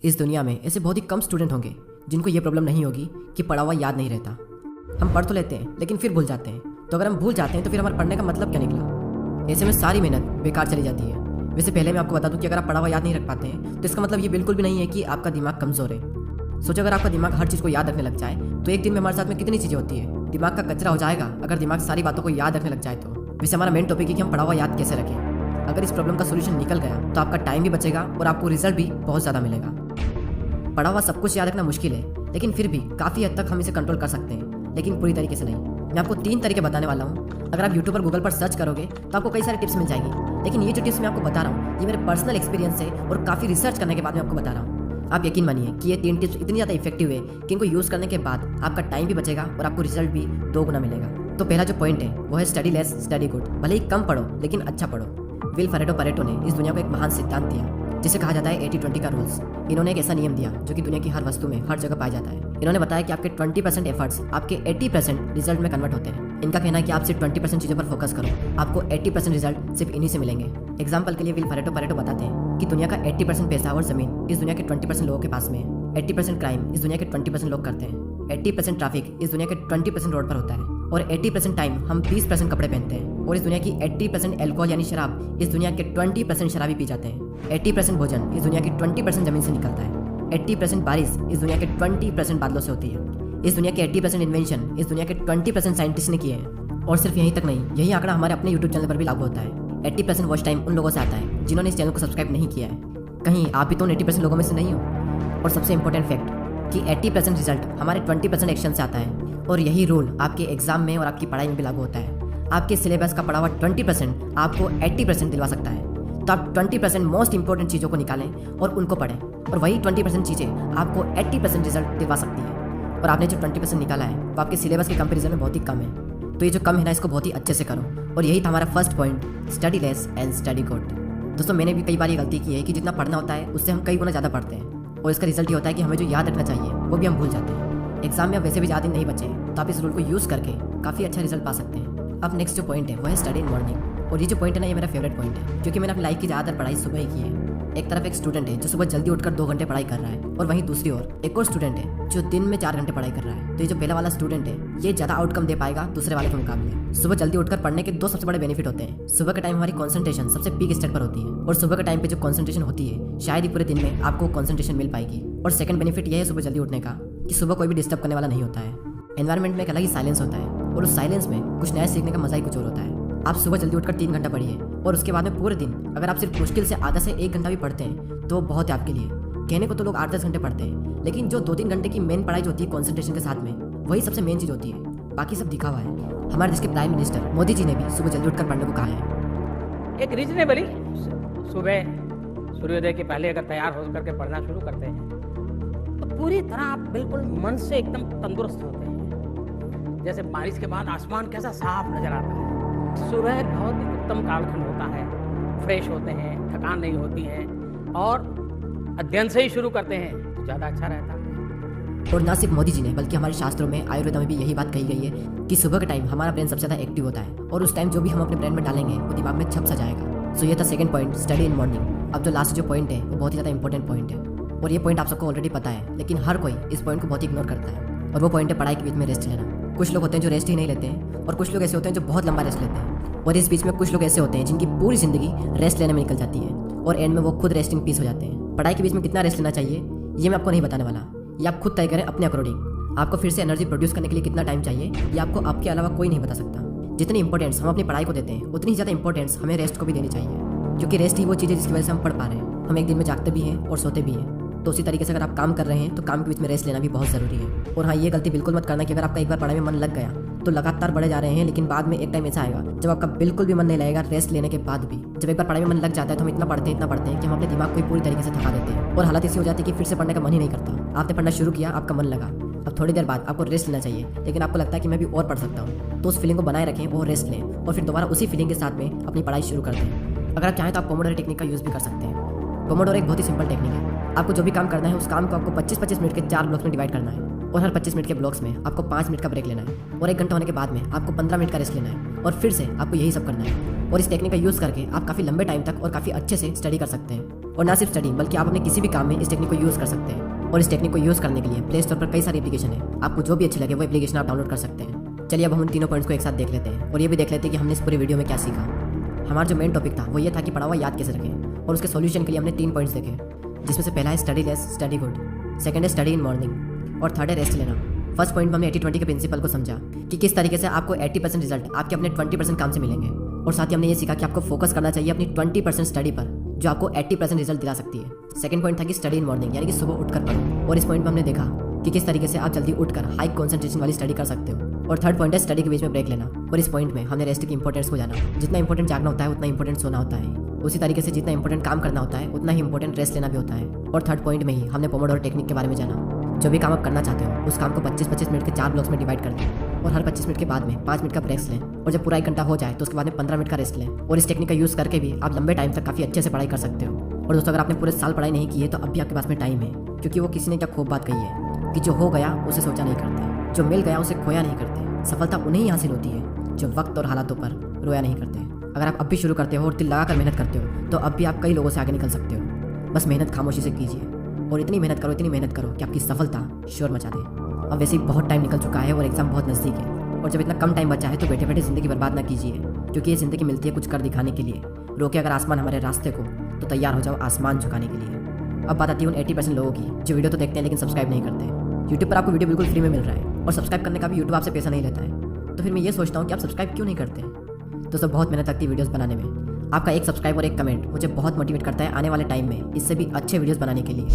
इस दुनिया में ऐसे बहुत ही कम स्टूडेंट होंगे जिनको ये प्रॉब्लम नहीं होगी कि पढ़ा हुआ याद नहीं रहता। हम पढ़ तो लेते हैं लेकिन फिर भूल जाते हैं। तो अगर हम भूल जाते हैं तो फिर हमारे पढ़ने का मतलब क्या निकला? ऐसे में सारी मेहनत बेकार चली जाती है। वैसे पहले मैं आपको बता दूं कि अगर आप पढ़ा हुआ याद नहीं रख पाते हैं तो इसका मतलब ये बिल्कुल भी नहीं है कि आपका दिमाग कमज़ोर है। सोचो अगर आपका दिमाग हर चीज़ को याद रखने लग जाए तो एक दिन में हमारे साथ में कितनी चीज़ें होती है। दिमाग का कचरा हो जाएगा अगर दिमाग सारी बातों को याद रखने लग जाए तो। वैसे हमारा मेन टॉपिक है कि हम पढ़ा हुआ याद कैसे रखें। अगर इस प्रॉब्लम का सोल्यूशन निकल गया तो आपका टाइम भी बचेगा और आपको रिजल्ट भी बहुत ज़्यादा मिलेगा। पढ़ा हुआ सब कुछ याद रखना मुश्किल है लेकिन फिर भी काफ़ी हद तक हम इसे कंट्रोल कर सकते हैं, लेकिन पूरी तरीके से नहीं। मैं आपको 3 तरीके बताने वाला हूँ। अगर आप यूट्यूब पर गूगल पर सर्च करोगे तो आपको कई सारे टिप्स मिल जाएगी, लेकिन ये जो टिप्स मैं आपको बता रहा हूँ ये मेरे पर्सनल एक्सपीरियंस है और काफ़ी रिसर्च करने के बाद मैं आपको बता रहा हूँ। आप यकीन मानिए कि ये 3 टिप्स इतनी ज़्यादा इफेक्टिव है कि इनको यूज़ करने के बाद आपका टाइम भी बचेगा और आपको रिजल्ट भी 2 गुना मिलेगा। तो पहला जो पॉइंट है वो है स्टडी लेस स्टडी गुड। भले ही कम पढ़ो लेकिन अच्छा पढ़ो। विल परेटो ने इस दुनिया को एक महान सिद्धांत दिया जिसे कहा जाता है 80-20 का रूल्स। इन्होंने एक ऐसा नियम दिया जो कि दुनिया की हर वस्तु में हर जगह पाया जाता है। इन्होंने बताया कि आपके 20% एफर्ट्स आपके 80% रिजल्ट में कन्वर्ट होते हैं। इनका कहना है कि आप सिर्फ 20% चीज़ों पर फोकस करो, आपको 80% रिजल्ट सिर्फ इन्हीं से मिलेंगे। एग्जाम्पल के लिए विल परेटो बताते हैं कि दुनिया का 80% पैसा और जमीन इस दुनिया के 20% लोगों के पास में है। 80% क्राइम इस दुनिया के 20% लोग करते हैं। 80% ट्रैफिक इस दुनिया के 20% रोड पर होता है और 80% टाइम हम 20% कपड़े पहनते हैं। और इस दुनिया की 80% अल्कोहल यानी शराब इस दुनिया के 20% शराबी पी जाते हैं। 80% भोजन इस दुनिया की 20% जमीन से निकलता है। 80% बारिश इस दुनिया के 20% बादलों से होती है। इस दुनिया के 80% इन्वेंशन इस दुनिया के 20% साइंटिस्ट ने किए हैं। और सिर्फ यहीं तक नहीं, यही आंकड़ा हमारे अपने यूट्यूब चैनल पर भी लागू होता है। 80% वॉच टाइम उन लोगों से आता है जिन्होंने इस चैनल को सब्सक्राइब नहीं किया है। कहीं आप भी तो 80% लोगों में से नहीं हो। और सबसे इंपॉर्टेंट फैक्ट कि 80% रिजल्ट हमारे 20% एक्शन से आता है। और यही रूल आपके एग्जाम में और आपकी पढ़ाई में भी लागू होता है। आपके सिलेबस का पढ़ा हुआ 20% आपको 80% दिलवा सकता है। तो आप 20% मोस्ट इंपॉर्टेंट चीज़ों को निकालें और उनको पढ़ें, और वही 20% चीज़ें आपको 80% रिजल्ट दिलवा सकती है। और आपने जो 20% निकाला है वो आपके सिलेबस के कंपेरिजन में बहुत ही कम है। तो ये जो कम है ना, इसको बहुत ही अच्छे से करो। और यही था हमारा first point, study less and study good. दोस्तों मैंने भी कई बार ये गलती की है कि जितना पढ़ना होता है उससे हम कई गुना ज़्यादा पढ़ते हैं, और इसका रिजल्ट ये होता है कि हमें जो याद रखना चाहिए वो भी हम भूल जाते हैं। एग्जाम में अब वैसे भी ज़्यादा दिन नहीं बचे तो आप इस रूल को यूज़ करके काफ़ी अच्छा रिजल्ट पा सकते हैं। अब नेक्स्ट जो पॉइंट है वो है स्टडी इन मॉर्निंग। और ये जो पॉइंट है ना, ये मेरा फेवरेट पॉइंट है क्योंकि मैंने अपनी लाइफ की ज़्यादातर पढ़ाई सुबह ही की है। एक तरफ एक स्टूडेंट है जो सुबह जल्दी उठकर 2 घंटे पढ़ाई कर रहा है, और वहीं दूसरी ओर एक और स्टूडेंट है जो दिन में 4 घंटे पढ़ाई कर रहा है। तो ये जो पहला वाला स्टूडेंट है ये ज़्यादा आउटकम दे पाएगा दूसरे वाले के मुकाबले। सुबह जल्दी उठकर पढ़ने के 2 सबसे बड़े बेनिफिट होते हैं। सुबह के टाइम हमारी कंसंट्रेशन सबसे पीक स्टेट पर होती है, और सुबह के टाइम पे जो कंसंट्रेशन होती है शायद ही पूरे दिन में आपको कंसंट्रेशन मिल पाएगी। और सेकंड बेनिफिट यह है सुबह जल्दी उठने का कि सुबह कोई भी डिस्टर्ब करने वाला नहीं होता है। एनवायरनमेंट में एक अलग ही साइलेंस होता है, और उस साइलेंस में कुछ नया सीखने का मजा ही कुछ और होता है। आप सुबह जल्दी उठकर 3 घंटा पढ़िए, और उसके बाद में पूरे दिन अगर आप सिर्फ मुश्किल से आधा से 1 घंटा भी पढ़ते हैं तो बहुत है आपके लिए। कहने को तो लोग 8-10 घंटे पढ़ते हैं, लेकिन जो 2-3 घंटे की मेन पढ़ाई जो होती है कॉन्सेंट्रेशन के साथ में, वही सबसे मेन चीज़ होती है। बाकी सब दिखा हुआ है। हमारे देश के प्राइम मिनिस्टर मोदी जी ने भी सुबह जल्दी उठकर पढ़ने को कहा है। एक रीजनेबली सुबह सूर्योदय के पहले अगर तैयार हो करके पढ़ना शुरू करते हैं तो पूरी तरह आप बिल्कुल मन से एकदम तंदुरुस्त होते हैं। जैसे बारिश के बाद आसमान कैसा साफ नजर आता है। सुबह बहुत ही उत्तम कालखंड होता है, फ्रेश होते हैं, थकान नहीं होती है, और अध्ययन से ही शुरू करते हैं तो ज़्यादा अच्छा रहता है। और ना सिर्फ मोदी जी ने बल्कि हमारे शास्त्रों में आयुर्वेद में भी यही बात कही गई है कि सुबह के टाइम हमारा ब्रेन सबसे ज़्यादा एक्टिव होता है, और उस टाइम जो भी हम अपने ब्रेन में डालेंगे वो दिमाग में छप सा जाएगा। सो ये था second point, study in morning. अब जो लास्ट जो पॉइंट है वो बहुत ही ज़्यादा इंपॉर्टेंट पॉइंट है, और ये पॉइंट आप सबको ऑलरेडी पता है, लेकिन हर कोई इस पॉइंट को बहुत इग्नोर करता है। और वो पॉइंट है पढ़ाई के बीच में रेस्ट लेना। कुछ लोग होते हैं जो रेस्ट ही नहीं लेते हैं, और कुछ लोग ऐसे होते हैं जो बहुत लंबा रेस्ट लेते हैं, और इस बीच में कुछ लोग ऐसे होते हैं जिनकी पूरी जिंदगी रेस्ट लेने में निकल जाती है, और एंड में वो खुद रेस्टिंग पीस हो जाते हैं। पढ़ाई के बीच में कितना रेस्ट लेना चाहिए ये मैं आपको नहीं बताने वाला, ये आप खुद तय करें अपने अकॉर्डिंग। आपको फिर से एनर्जी प्रोड्यूस करने के लिए कितना टाइम चाहिए ये आपको आपके अलावा कोई नहीं बता सकता। जितनी इंपॉर्टेंस हम अपनी पढ़ाई को देते हैं उतनी ज़्यादा इंपॉर्टेंस हमें रेस्ट को भी देनी चाहिए, क्योंकि रेस्ट ही वो चीज़ है जिसकी वजह से हम पढ़ पा रहे हैं। हम एक दिन में जागते भी हैं और सोते भी हैं। तो उसी तरीके से अगर आप काम कर रहे हैं तो काम के बीच में रेस्ट लेना भी बहुत ज़रूरी है। और हाँ, ये गलती बिल्कुल मत करना कि अगर आपका एक बार पढ़ाई में मन लग गया तो लगातार बढ़े जा रहे हैं, लेकिन बाद में एक टाइम ऐसा आएगा जब आपका बिल्कुल भी मन नहीं लगेगा रेस्ट लेने के बाद भी। जब एक बार पढ़ाई में मन लग जाता है तो हम इतना पढ़ते हैं कि हम अपने दिमाग को पूरी तरीके से थका देते हैं, और हालत ऐसी हो जाती है कि फिर से पढ़ने का मन ही नहीं करता। आपने पढ़ना शुरू किया, आपका मन लगा, अब थोड़ी देर बाद आपको रेस्ट लेना चाहिए, लेकिन आपको लगता है कि मैं भी और पढ़ सकता हूँ। तो उस फीलिंग को बनाए रखें और रेस्ट लें, और फिर दोबारा उसी फीलिंग के साथ में अपनी पढ़ाई शुरू कर दें। अगर आप चाहें तो आप पोमोडोरो टेक्निक का यूज़ भी कर सकते हैं। पोमोडोरो एक बहुत ही सिंपल टेक्निक है। आपको जो भी काम करना है उस काम को आपको 25-25 मिनट के 4 ब्लॉक्स में डिवाइड करना है, और हर 25 मिनट के ब्लॉक्स में आपको 5 मिनट का ब्रेक लेना है और 1 घंटा होने के बाद में आपको 15 मिनट का रेस्ट लेना है और फिर से आपको यही सब करना है। और इस टेक्निक का यूज़ करके आप काफ़ी लंबे टाइम तक और काफ़ी अच्छे से स्टडी कर सकते हैं। और ना सिर्फ स्टडी बल्कि आप अपने किसी भी काम में इस टेक्निक को यूज़ कर सकते हैं। और इस टेक्निक को यूज़ करने के लिए प्ले स्टोर पर कई सारी एप्लीकेशन है, आपको जो भी अच्छी लगे वो एप्लीकेशन आप डाउनलोड कर सकते हैं। चलिए अब हम उन तीनों पॉइंट्स को एक साथ देख लेते हैं और ये भी देख लेते हैं कि हमने इस पूरी वीडियो में क्या सीखा। हमारा जो मेन टॉपिक था वो ये था कि पढ़ा हुआ याद कैसे रखें, और उसके सॉल्यूशन के लिए हमने 3 पॉइंट्स देखे, जिसमें से पहला है study less study good, second है स्टडी इन मॉर्निंग और थर्ड है रेस्ट लेना। फर्स्ट पॉइंट में हमने 80-20 के प्रिंसिपल को समझा कि किस तरीके से आपको 80% रिजल्ट आपके अपने 20% काम से मिलेंगे। और साथ ही हमने ये सीखा कि आपको फोकस करना चाहिए अपनी 20% स्टडी पर, जो आपको 80% रिजल्ट दिला सकती है। सेकंड पॉइंट था कि स्टडी इन मॉर्निंग, यानी कि सुबह उठकर पढ़ो। और इस पॉइंट में हमने देखा कि किस तरीके से आप जल्दी उठकर हाई कॉन्सेंट्रेशन वाली स्टडी कर सकते हो। और थर्ड पॉइंट है स्टडी के बीच में ब्रेक लेना। और इस पॉइंट में हमने रेस्ट की इंपॉर्टेंस को जाना। जितना इंपॉर्टेंट जागना होता है उतना इंपॉर्टेंट सोना होता है, उसी तरीके से जितना इंपॉर्टेंट काम करना होता है उतना ही इंपॉर्टेंट रेस्ट लेना भी होता है। और थर्ड पॉइंट में ही हमने पोमोडोरो टेक्निक के बारे में जाना। जो भी काम आप करना चाहते हो उस काम को 25-25 मिनट के 4 ब्लॉक्स में डिवाइड कर दें और हर 25 मिनट के बाद में 5 मिनट का ब्रेक लें। और जब पूरा 1 घंटा हो जाए तो उसके बाद में 15 मिनट का रेस्ट लें। और इस टेक्निक का यूज़ करके भी आप लंबे टाइम तक काफ़ी अच्छे से पढ़ाई कर सकते हो। और दोस्तों अगर आपने पूरे साल पढ़ाई नहीं की है तो अब भी आपके पास में टाइम है, क्योंकि वो किसी ने क्या खूब बात कही है कि जो हो गया उसे सोचा नहीं करते, जो मिल गया उसे खोया नहीं करते। सफलता उन्हें ही हासिल होती है जो वक्त और हालातों पर रोया नहीं करते। अगर आप अब भी शुरू करते हो और दिल लगा कर मेहनत करते हो तो अब भी आप कई लोगों से आगे निकल सकते हो। बस मेहनत खामोशी से कीजिए और इतनी मेहनत करो कि आपकी सफलता शोर मचा दे। अब वैसे ही बहुत टाइम निकल चुका है और एग्जाम बहुत नज़दीक है, और जब इतना कम टाइम बचा है तो बैठे बैठे ज़िंदगी बर्बाद ना कीजिए, क्योंकि ये ज़िंदगी मिलती है कुछ कर दिखाने के लिए। रोके अगर आसमान हमारे रास्ते को तो तैयार हो जाओ आसमान झुकाने के लिए। अब बात आती है उन 80% लोगों की जो वीडियो तो देखते हैं लेकिन सब्सक्राइब नहीं करते। यूट्यूब पर आपको वीडियो बिल्कुल फ्री में मिल रहा है और सब्सक्राइब करने का भी यूट्यूब आपसे पैसा नहीं लेता है, तो फिर मैं ये सोचता हूँ कि आप सब्सक्राइब क्यों नहीं करते। दोस्तों बहुत मेहनत लगती है वीडियोस बनाने में। आपका एक सब्सक्राइब और एक कमेंट मुझे बहुत मोटिवेट करता है आने वाले टाइम में इससे भी अच्छे वीडियोस बनाने के लिए।